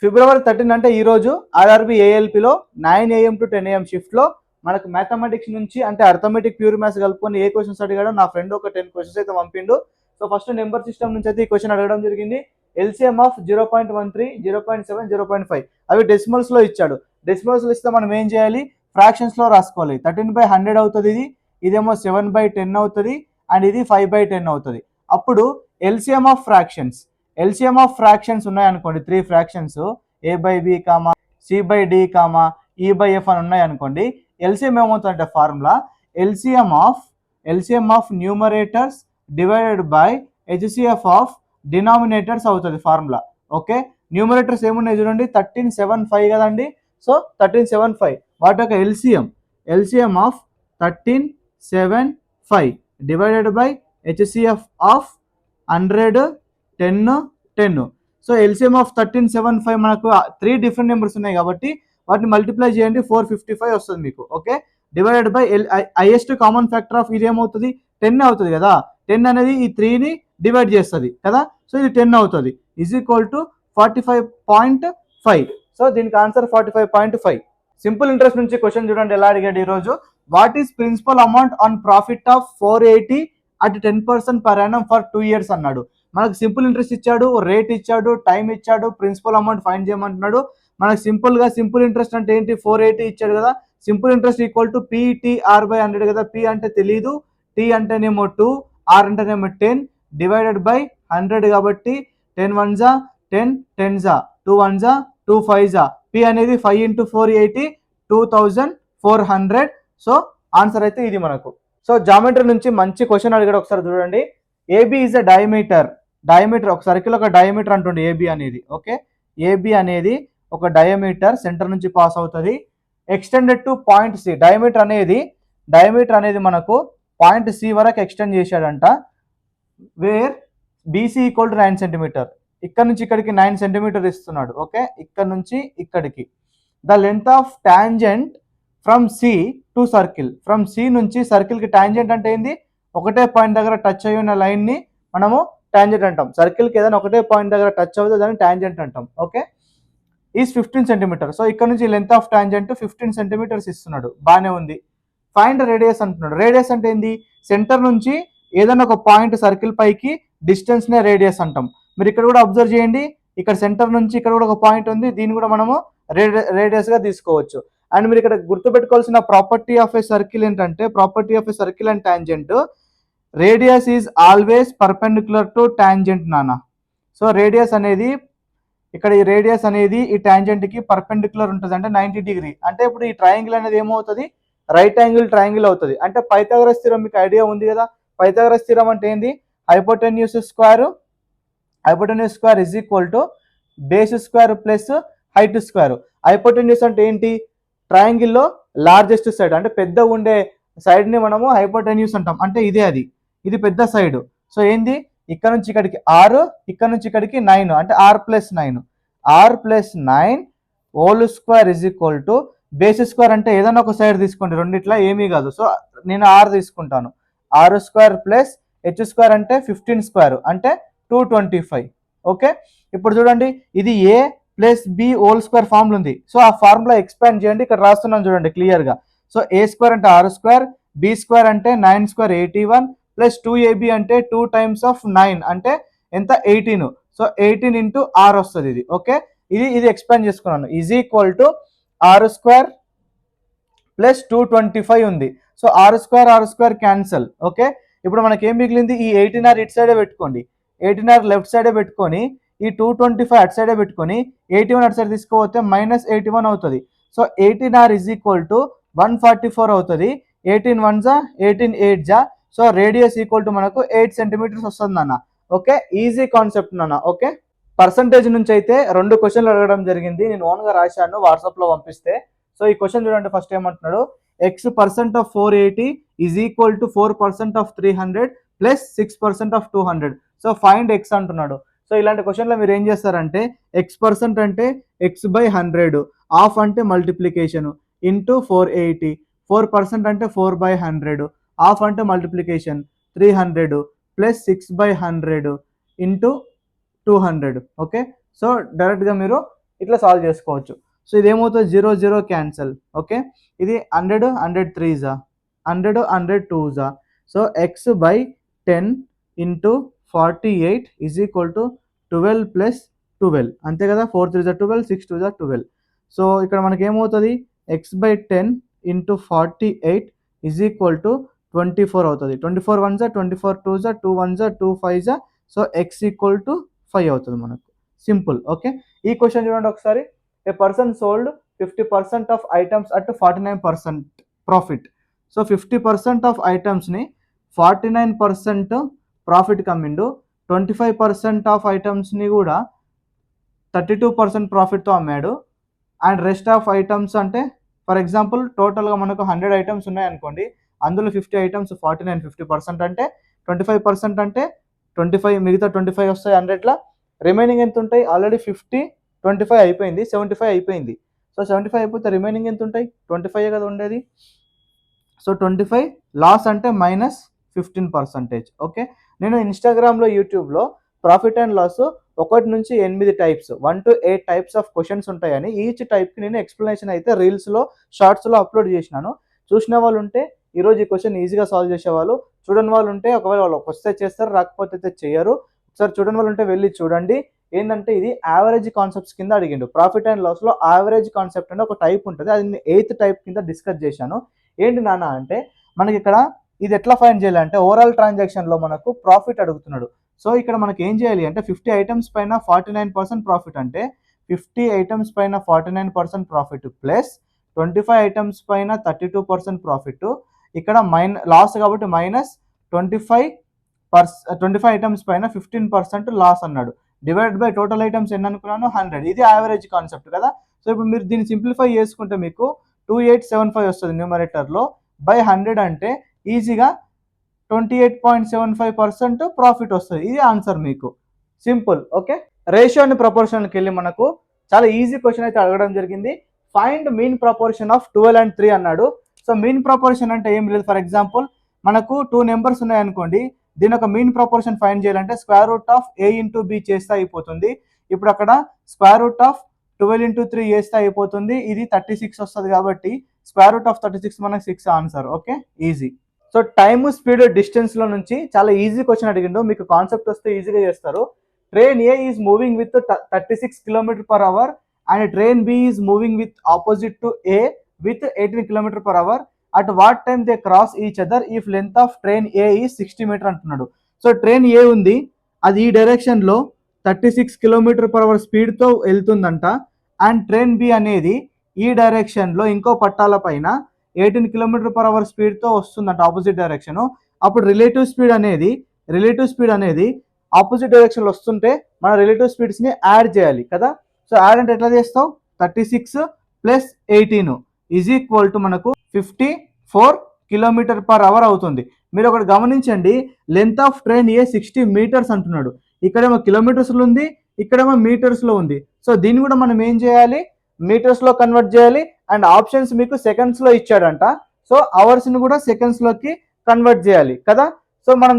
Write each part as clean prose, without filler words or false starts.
ఫిబ్రవరి 13 అంటే ఈ రోజు ఆర్ఆర్బి ఏఎల్పిలో 9 AM to 10 AM షిఫ్ట్లో మనకు మ్యాథమెటిక్స్ నుంచి అంటే అర్థమెటిక్ ప్యూర్ మ్యాథ్స్ కలుపుకొని ఏ క్వశ్చన్స్ అడిగాడో నా ఫ్రెండ్ ఒక 10 క్వశ్చన్స్ అయితే పంపిండు. సో ఫస్ట్ నెంబర్ సిస్టమ్ నుంచి అయితే ఈ క్వశ్చన్ అడగడం జరిగింది. ఎల్సిఎం ఆఫ్ 0.13, 0.7, 0.5 అవి డెసిమల్స్లో ఇచ్చాడు. డెసిమల్స్లో ఇస్తే మనం ఏం చేయాలి, ఫ్రాక్షన్స్లో రాసుకోవాలి. 13/100 అవుతుంది, ఇదేమో 7/10 అవుతుంది, అండ్ ఇది 5/10 అవుతుంది. అప్పుడు ఎల్సిఎం ఆఫ్ ఫ్రాక్షన్స్ ఉన్నాయనుకోండి, 3 ఫ్రాక్షన్స్ a/b, c/d, e/f అని ఉన్నాయనుకోండి. ఎల్సిఎం ఏమవుతుందంటే formula LCM of numerators divided by HCF of denominators అవుతుంది ఫార్ములా. ఓకే, న్యూమరేటర్స్ ఏమున్నాయి చూడండి, 1375 కదండి. సో 1375 వాటి యొక్క LCM of 1375 divided by HCF of 100, 10. So LCM of 1375 మనకు 3 డిఫరెంట్ నెంబర్స్ ఉన్నాయి కాబట్టి వాటిని మల్టిప్లై చేయండి, 455 వస్తుంది మీకు. Okay, divided by highest common factor of ఇది ఏమవుతుంది, 10 అవుతుంది కదా. 10 అనేది ఈ 3ని డివైడ్ చేస్తుంది కదా, సో ఇది 10 అవుతుంది. Is equal to 45.5. సో దీనికి ఆన్సర్ 45.5. సింపుల్ ఇంట్రెస్ట్ నుంచి క్వశ్చన్ చూడండి ఎలా అడిగాడు ఈరోజు. What is principal amount on profit of 480 at 10% per annum for 2 years అన్నాడు. మనకు సింపుల్ ఇంట్రెస్ట్ ఇచ్చాడు, రేట్ ఇచ్చాడు, టైం ఇచ్చాడు, ప్రిన్సిపల్ అమౌంట్ ఫైండ్ చేయమంటున్నాడు. మనకు సింపుల్ ఇంట్రెస్ట్ అంటే ఏంటి, 480 ఇచ్చాడు కదా. Simple interest equal to PTR/100 కదా. P అంటే తెలీదు, T అంటేనేమో 2, R అంటేనేమో 10 డివైడెడ్ బై 100 కాబట్టి 10 1s 10, 10s 2 1s 2 5s. P అనేది 5 into 480, 2400. సో ఆన్సర్ అయితే ఇది మనకు. సో జామెట్రీ నుంచి మంచి క్వశ్చన్ అడిగాడు, ఒకసారి చూడండి. ఏబి ఈజ్ అ డయామీటర్ ఒక సర్కిల్ ఒక డయామీటర్ అంటుండే ఏబి అనేది. ఓకే, ఏబి అనేది ఒక డయామీటర్ సెంటర్ నుంచి పాస్ అవుతుంది, extended to point C. Diameter అనేది మనకు పాయింట్ సి వరకు ఎక్స్టెండ్ చేశాడంట. Where BC equal to 9 centimetre. ఇక్కడ నుంచి ఇక్కడికి 9 సెంటీమీటర్ ఇస్తున్నాడు. ఓకే, ఇక్కడ నుంచి ఇక్కడికి. The length of tangent from C to circle. From C నుంచి సర్కిల్కి టాంజెంట్ అంటే ఏంది, ఒకటే పాయింట్ దగ్గర టచ్ అయ్యి ఉన్న లైన్ని మనము టాంజెంట్ అంటాం. సర్కిల్కి ఏదైనా ఒకటే పాయింట్ దగ్గర టచ్ అవుతుంది దాన్ని టాంజెంట్ అంటాం. Okay, is 15 centimetre. సో ఇక్కడ నుంచి లెంత్ ఆఫ్ టాంజెంట్ 15 సెంటీమీటర్స్ ఇస్తున్నాడు, బాగానే ఉంది. ఫైండ్ రేడియస్ అంటున్నాడు. రేడియస్ అంటే ఏంది, సెంటర్ నుంచి ఏదైనా ఒక పాయింట్ సర్కిల్ పైకి డిస్టెన్స్నే రేడియస్ అంటాం. మీరు ఇక్కడ కూడా అబ్జర్వ్ చేయండి, ఇక్కడ సెంటర్ నుంచి ఇక్కడ కూడా ఒక పాయింట్ ఉంది, దీన్ని కూడా మనము రేడియస్గా తీసుకోవచ్చు. అండ్ మీరు ఇక్కడ గుర్తుపెట్టుకోవాల్సిన ప్రాపర్టీ ఆఫ్ ఏ సర్కిల్ ఏంటంటే, property of a circle and tangent, radius is always perpendicular to tangent నానా. సో రేడియస్ అనేది ఇక్కడ ఈ రేడియస్ అనేది ఈ టాంజెంట్కి పర్పెండిక్యులర్ ఉంటుంది, అంటే 90 డిగ్రీ. అంటే ఇప్పుడు ఈ ట్రయాంగిల్ అనేది ఏమవుతుంది, రైట్ యాంగిల్ ట్రయాంగిల్ అవుతుంది. అంటే పైథాగరస్ థీరం మీకు ఐడియా ఉంది కదా. పైథాగరస్ థీరం అంటే ఏంది, hypotenuse square is equal to base square plus height square. Hypotenuse అంటే ఏంటి, ట్రయాంగిల్లో లార్జెస్ట్ సైడ్ అంటే పెద్ద ఉండే సైడ్ని మనము హైపోటెన్యూస్ అంటాం. అంటే ఇది పెద్ద సైడ్. సో ఏంది, ఇక్కడ నుంచి ఇక్కడికి 6, ఇక్కడ నుంచి ఇక్కడికి 9, అంటే r+9 whole square is equal to base square అంటే ఏదైనా ఒక సైడ్ తీసుకోండి, రెండిట్లా ఏమీ కాదు. సో నేను r తీసుకుంటాను, r² ప్లస్ h² అంటే 15² అంటే 225. ఓకే, ఇప్పుడు చూడండి ఇది a plus B whole square formula ఉంది. సో ఆ ఫార్ములా ఎక్స్పాండ్ చేయండి, ఇక్కడ రాస్తున్నాను చూడండి క్లియర్గా. సో a² అంటే r², b² అంటే 9² 81 ప్లస్ 2ab అంటే 2 times of 9 అంటే ఎంత, 18. సో 18 into r వస్తుంది ఇది. ఓకే, ఇది ఎక్స్పాండ్ చేసుకున్నాను. Is equal to r² plus 225 ఉంది. So r² cancel. ఓకే, ఇప్పుడు మనకి ఏం మిగిలింది, ఈ 18r ఇటు సైడే పెట్టుకోండి, 18r లెఫ్ట్ సైడే పెట్టుకొని ఈ 225 అటు సైడే పెట్టుకొని 81 అటు సైడ్ తీసుకోపోతే -81 అవుతుంది. So 18r is equal to 144 అవుతుంది. 18 1s 18 8s. So radius equal to మనకు 8 సెంటీమీటర్స్ వస్తుంది అన్న. ఓకే, ఈజీ కాన్సెప్ట్ నాన్న. ఓకే, పర్సంటేజ్ నుంచి అయితే 2 క్వశ్చన్లు అడగడం జరిగింది, నేను ఓన్గా రాశాను, వాట్సాప్లో పంపిస్తే. సో ఈ క్వశ్చన్ చూడండి, ఫస్ట్ ఏమంటున్నాడు, x% of 480 is equal to 4% of 300 plus 6% of 200. So find x అంటున్నాడు. సో ఇలాంటి క్వశ్చన్లో మీరు ఏం చేస్తారంటే, x% అంటే x/100, ఆఫ్ అంటే మల్టిప్లికేషన్ ఇంటూ 480, 4% అంటే 4/100, ఆఫ్ అంటే multiplication 300 plus 6/100 into 200. Okay, so డైరెక్ట్గా మీరు ఇట్లా సాల్వ్ చేసుకోవచ్చు. So ఇదేమవుతుంది 0 0 cancel. ఓకే, ఇది 100 100 3 100 100 2 so x/10 into 48 is equal to 12 plus 12 అంతే కదా. 4 3 12 6 2 12. సో ఇక్కడ మనకి ఏమవుతుంది x/10 into 48 is equal to 24 అవుతుంది. 24 1 24 2 2 1 2 5 సో x ఈక్వల్ టు 5 అవుతుంది మనకు. సింపుల్. ఓకే, ఈ క్వశ్చన్ చూడండి ఒకసారి. A person sold 50% of items at 49% profit. So 50% of ఐటమ్స్ని 49% ప్రాఫిట్కి అమ్మిండు. 25% ఆఫ్ ఐటమ్స్ని కూడా 32% ప్రాఫిట్తో అమ్మాడు. అండ్ రెస్ట్ ఆఫ్ ఐటమ్స్ అంటే ఫర్ ఎగ్జాంపుల్ టోటల్గా మనకు 100 ఐటమ్స్ ఉన్నాయనుకోండి, అందులో 50 ఐటమ్స్ 49 50% అంటే 25% అంటే 25, మిగతా 25 వస్తాయి 100లా. రిమైనింగ్ ఎంత ఉంటాయి? ఆల్రెడీ 50 25 అయిపోయింది, 75 అయిపోయింది. సో 75 అయిపోతే రిమైనింగ్ ఎంత ఉంటాయి? 25 కదా ఉండేది. సో 25 లాస్ అంటే -15%. ఓకే, నేను ఇన్స్టాగ్రామ్లో యూట్యూబ్లో ప్రాఫిట్ అండ్ లాస్ 1 నుంచి 8 types 1 to 8 types of questions ఉంటాయని ఈచ్ టైప్కి నేను ఎక్స్ప్లెనేషన్ అయితే రీల్స్లో షార్ట్స్లో అప్లోడ్ చేసినాను. చూసిన వాళ్ళు ఉంటే ఈరోజు ఈ క్వశ్చన్ ఈజీగా సాల్వ్ చేసేవాళ్ళు. చూడని వాళ్ళు ఉంటే ఒకవేళ వాళ్ళు వస్తే చేస్తారు, రాకపోతే అయితే చేయరు. ఒకసారి చూడని వాళ్ళు ఉంటే వెళ్ళి చూడండి. ఏంటంటే ఇది యావరేజ్ కాన్సెప్ట్స్ కింద అడిగిండు. ప్రాఫిట్ అండ్ లాస్లో యావరేజ్ కాన్సెప్ట్ అంటే ఒక టైప్ ఉంటుంది, అది నేను 8th టైప్ కింద డిస్కస్ చేశాను. ఏంటి నాన్న అంటే మనకి ఇక్కడ ఇది ఎట్లా ఫైండ్ చేయాలంటే ఓవరాల్ ట్రాన్సాక్షన్లో మనకు ప్రాఫిట్ అడుగుతున్నాడు. సో ఇక్కడ మనకి ఏం చేయాలి అంటే 50 ఐటమ్స్ పైన 49% ప్రాఫిట్ అంటే 50 ఐటమ్స్ పైన 49% ప్రాఫిట్ ప్లస్ 25 ఐటమ్స్ పైన 32% ప్రాఫిట్. ఇక్కడ లాస్ కాబట్టి -25 ఐటమ్స్ పైన 15% లాస్ అన్నాడు. డివైడ్ బై టోటల్ ఐటమ్స్ ఎన్ని అనుకున్నాను? 100. ఇది యావరేజ్ కాన్సెప్ట్ కదా. సో ఇప్పుడు మీరు దీన్ని సింప్లిఫై చేసుకుంటే మీకు 2875 వస్తుంది న్యూమరేటర్లో. బై 100 అంటే ఈజీగా 28.75% ప్రాఫిట్ వస్తుంది. ఇది ఆన్సర్ మీకు. సింపుల్. ఓకే, రేషియో అండ్ ప్రపోర్షన్కి వెళ్ళి మనకు చాలా ఈజీ క్వశ్చన్ అయితే అడగడం జరిగింది. Find mean proportion of 12 and 3 అన్నాడు. సో మీన్ ప్రపోర్షన్ అంటే ఏం లేదు. ఫర్ ఎగ్జాంపుల్ మనకు 2 నెంబర్స్ ఉన్నాయనుకోండి, దీని ఒక మీన్ ప్రపోర్షన్ ఫైండ్ చేయాలంటే √A into B చేస్తే అయిపోతుంది. ఇప్పుడు అక్కడ √12 into 3 చేస్తే అయిపోతుంది. ఇది 36 వస్తుంది కాబట్టి √36 మనకు 6 answer. Okay, easy. So time speed డిస్టెన్స్లో నుంచి చాలా ఈజీ క్వశ్చన్ అడిగిండు. మీకు కాన్సెప్ట్ వస్తే ఈజీగా చేస్తారు. Train A is moving with 36 km/h and train B is moving with opposite to A with 18 km/h. At what time they cross each other if length of train A is 60 metre అంటున్నాడు. So train A ఉంది, అది ఈ డైరెక్షన్లో 36 km/h స్పీడ్తో వెళ్తుందంట. And train B అనేది ఈ డైరెక్షన్లో ఇంకో పట్టాల పైన 18 km/h స్పీడ్తో వస్తుందంట ఆపోజిట్ డైరెక్షన్. అప్పుడు రిలేటివ్ స్పీడ్ అనేది ఆపోజిట్ డైరెక్షన్లో వస్తుంటే మన రిలేటివ్ స్పీడ్స్ని యాడ్ చేయాలి కదా. సో యాడ్ అంటే ఎట్లా చేస్తావు? 36 + 18 ఈజ్ ఈక్వల్ టు మనకు 54 km/h అవుతుంది. మీరు ఒకటి గమనించండి, length of train A 60 metres అంటున్నాడు. ఇక్కడేమో కిలోమీటర్స్లో ఉంది, ఇక్కడేమో మీటర్స్లో ఉంది. సో దీన్ని కూడా మనం ఏం చేయాలి? మీటర్స్లో కన్వర్ట్ చేయాలి. అండ్ ఆప్షన్స్ మీకు సెకండ్స్లో ఇచ్చాడంట. సో అవర్స్ని కూడా సెకండ్స్లోకి కన్వర్ట్ చేయాలి కదా. సో మనం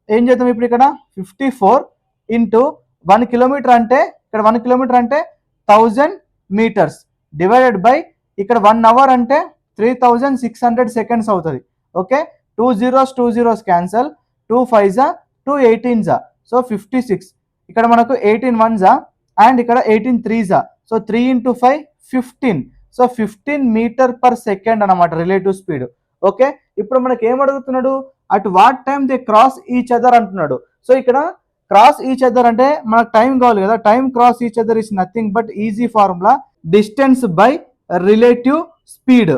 ఏం చేద్దాం ఇప్పుడు? ఇక్కడ 54 into 1 kilometer అంటే ఇక్కడ 1 kilometer అంటే 1000 meters డివైడెడ్ బై ఇక్కడ 1 hour అంటే 3600 seconds అవుతుంది. Okay, 2 zeros cancel, 2 5s 2 18s so 56. ఇక్కడ మనకు 18 1s అండ్ ఇక్కడ 18 3s so 3 into 5 15. So 15 meter/second అనమాట రిలేటివ్ స్పీడ్. ఓకే, ఇప్పుడు మనకి ఏం అడుగుతున్నాడు? At what time they cross each other అంటున్నాడు. సో ఇక్కడ క్రాస్ ఈచ్ అదర్ అంటే మనకు టైం కావాలి కదా. Time cross each other is nothing but easy formula distance by relative speed.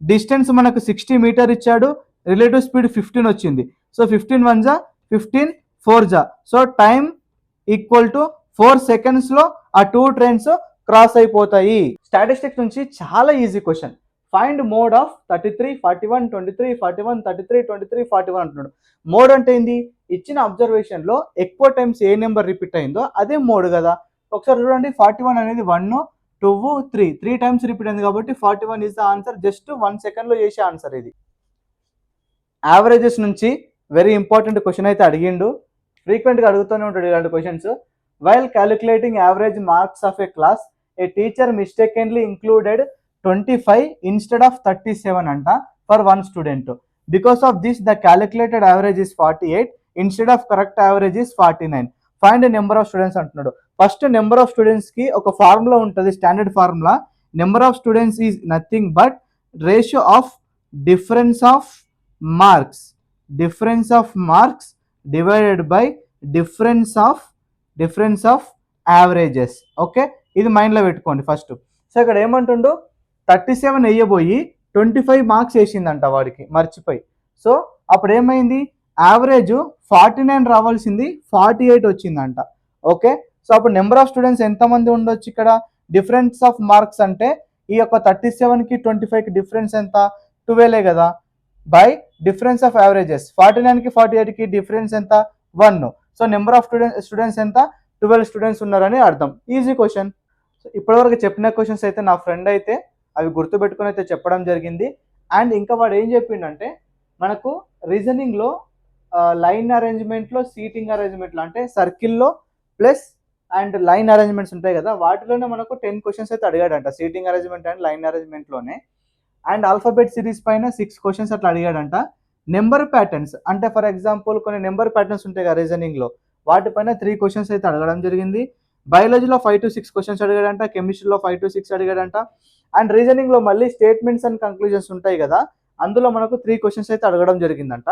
Distance మనకు 60 మీటర్ ఇచ్చాడు, రిలేటివ్ స్పీడ్ 15 వచ్చింది. So 15 1s 15 4s so time equal to 4 secondsలో ఆ 2 ట్రైన్స్ క్రాస్ అయిపోతాయి. స్టాటిస్టిక్స్ నుంచి చాలా easy question. Find mode of 33 41 23 41 33 23 41 అంటున్నాడు. Mode అంటే ఏంది? ఇచ్చిన అబ్జర్వేషన్లో ఎక్కువ టైమ్స్ ఏ నెంబర్ రిపీట్ అయిందో అదే మోడ్ కదా. ఒకసారి చూడండి, 41 అనేది 1 2 3 టైమ్స్ రిపీట్ అయింది కాబట్టి 41 ఇస్ ద ఆన్సర్. జస్ట్ 1 సెకండ్లో చేసే ఆన్సర్ ఇది. యావరేజెస్ నుంచి వెరీ ఇంపార్టెంట్ క్వశ్చన్ అయితే అడిగిండు. ఫ్రీక్వెంట్గా అడుగుతూనే ఉంటాడు ఇలాంటి questions. While calculating average marks of a class a teacher mistakenly included 25 instead of 37 అంట for one student. Because of this the calculated average is 48 instead of correct average is 49. Find number of students అంటున్నాడు. First number of students కి ఒక formula ఉంటుంది, standard formula. Number of students is nothing but ratio of difference of marks divided by difference of averages. Okay, ఇది మైండ్లో పెట్టుకోండి first. So ఇక్కడ ఏమంటుండు, 37 వేయబోయి 25 marks వేసిందంట వాడికి, మర్చిపోయి. సో అప్పుడు ఏమైంది, యావరేజ్ 49 రావాల్సింది 48 వచ్చిందంట. ఓకే, సో అప్పుడు నెంబర్ ఆఫ్ స్టూడెంట్స్ ఎంతమంది ఉండొచ్చు ఇక్కడ, డిఫరెన్స్ ఆఫ్ మార్క్స్ అంటే ఈ యొక్క 37కి 25కి డిఫరెన్స్ ఎంత, 12 కదా, బై డిఫరెన్స్ ఆఫ్ యావరేజెస్ 49కి 48కి డిఫరెన్స్ ఎంత, 1. సో నెంబర్ ఆఫ్ స్టూడెంట్స్ ఎంత, 12 స్టూడెంట్స్ ఉన్నారని అర్థం. Easy question. సో ఇప్పటివరకు చెప్పిన క్వశ్చన్స్ అయితే నా ఫ్రెండ్ అయితే అవి గుర్తుపెట్టుకుని అయితే చెప్పడం జరిగింది. అండ్ ఇంకా వాడు ఏం చెప్పిండంటే, మనకు రీజనింగ్లో లైన్ అరేంజ్మెంట్లో, సీటింగ్ అరేంజ్మెంట్లో అంటే సర్కిల్లో ప్లస్ అండ్ లైన్ అరేంజ్మెంట్స్ ఉంటాయి కదా, వాటిలోనే మనకు 10 క్వశ్చన్స్ అయితే అడిగాడంట, సీటింగ్ అరేంజ్మెంట్ అండ్ లైన్ అరేంజ్మెంట్లోనే. అండ్ ఆల్ఫాబెట్ సిరీస్ పైన 6 క్వశ్చన్స్ అట్లా అడిగాడంట. నెంబర్ ప్యాటర్న్స్ అంటే ఫర్ ఎగ్జాంపుల్ కొన్ని నెంబర్ ప్యాటర్న్స్ ఉంటాయి కదా రీజనింగ్లో, వాటిపైన 3 క్వశ్చన్స్ అయితే అడగడం జరిగింది. బయాలజీలో 5 to 6 క్వశ్చన్స్ అడిగాడంట, కెమిస్ట్రీలో 5 to 6 అడిగాడంట. అండ్ రీజనింగ్లో మళ్ళీ స్టేట్మెంట్స్ అండ్ కంక్లూజన్స్ ఉంటాయి కదా, అందులో మనకు 3 క్వశ్చన్స్ అయితే అడగడం జరిగిందంట.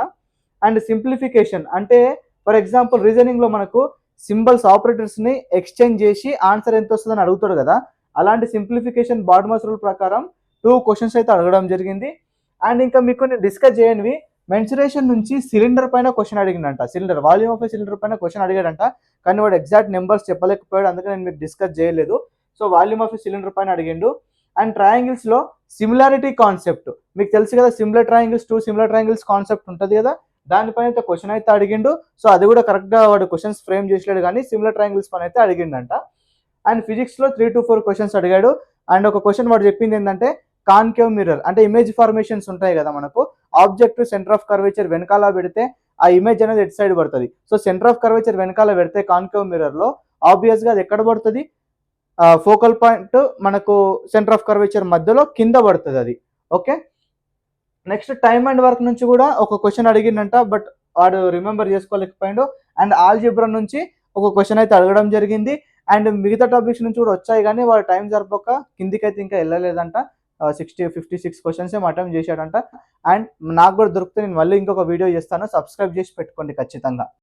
అండ్ సింప్లిఫికేషన్ అంటే ఫర్ ఎగ్జాంపుల్ రీజనింగ్లో మనకు సింబల్స్ ఆపరేటర్స్ని ఎక్స్చేంజ్ చేసి ఆన్సర్ ఎంత వస్తుందని అడుగుతాడు కదా, అలాంటి సింప్లిఫికేషన్ బార్డ్మస్ రూల్ ప్రకారం 2 క్వశ్చన్స్ అయితే అడగడం జరిగింది. అండ్ ఇంకా మీకు నేను డిస్కస్ చేయనివి, మెన్సురేషన్ నుంచి సిలిండర్ పైన క్వశ్చన్ అడిగిందంట, సిలిండర్ వాల్యూమ్ ఆఫ్ సిలిండర్ పైన క్వశ్చన్ అడిగాడంట, కానీ వాడు ఎగ్జాక్ట్ నెంబర్స్ చెప్పలేకపోయాడు, అందుకే నేను మీకు డిస్కస్ చేయలేదు. సో వాల్యూమ్ ఆఫ్ సిలిండర్ పైన అడిగిండు. అండ్ ట్రయాంగిల్స్లో సిమిలారిటీ కాన్సెప్ట్ మీకు తెలుసు కదా, similar triangles 2 similar triangles concept ఉంటుంది కదా, దానిపైన అయితే క్వశ్చన్ అయితే అడిగిండు. సో అది కూడా కరెక్ట్గా వాడు క్వశ్చన్స్ ఫ్రేమ్ చేసలేడు, కానీ సిమిలర్ ట్రయాంగిల్స్ పైన అయితే అడిగిండంట. అండ్ ఫిజిక్స్లో 3 to 4 క్వశ్చన్స్ అడిగాడు. అండ్ ఒక క్వశ్చన్ వాడు చెప్పింది ఏంటంటే, కాన్కేవ్ మిర్రర్ అంటే ఇమేజ్ ఫార్మేషన్స్ ఉంటాయి కదా మనకు, ఆబ్జెక్ట్ సెంటర్ ఆఫ్ కర్వేచర్ వెనకాల పెడితే ఆ ఇమేజ్ అనేది ఎట్ సైడ్ పడుతుంది. సో సెంటర్ ఆఫ్ కర్వేచర్ వెనకాల పెడితే కాన్కేవ్ మిర్రర్లో ఆబ్వియస్గా అది ఎక్కడ పడుతుంది, ఫోకల్ పాయింట్ మనకు సెంటర్ ఆఫ్ కర్వేచర్ మధ్యలో కింద పడుతుంది అది. Okay, next time and work నుంచి కూడా ఒక క్వశ్చన్ అడిగిందంట, బట్ వాడు రిమెంబర్ చేసుకోలేకపోయాడు. అండ్ ఆల్జిబ్రా నుంచి ఒక క్వశ్చన్ అయితే అడగడం జరిగింది. అండ్ మిగతా టాపిక్స్ నుంచి కూడా వచ్చాయి, కానీ వాడు టైం సరిపోక కిందికైతే ఇంకా వెళ్ళలేదంట. 56 క్వశ్చన్స్ ఏమో అటెంప్ట్ చేశాడంట. అండ్ నాకు కూడా దొరికితే నేను మళ్ళీ ఇంకొక వీడియో చేస్తాను, సబ్స్క్రైబ్ చేసి పెట్టుకోండి ఖచ్చితంగా.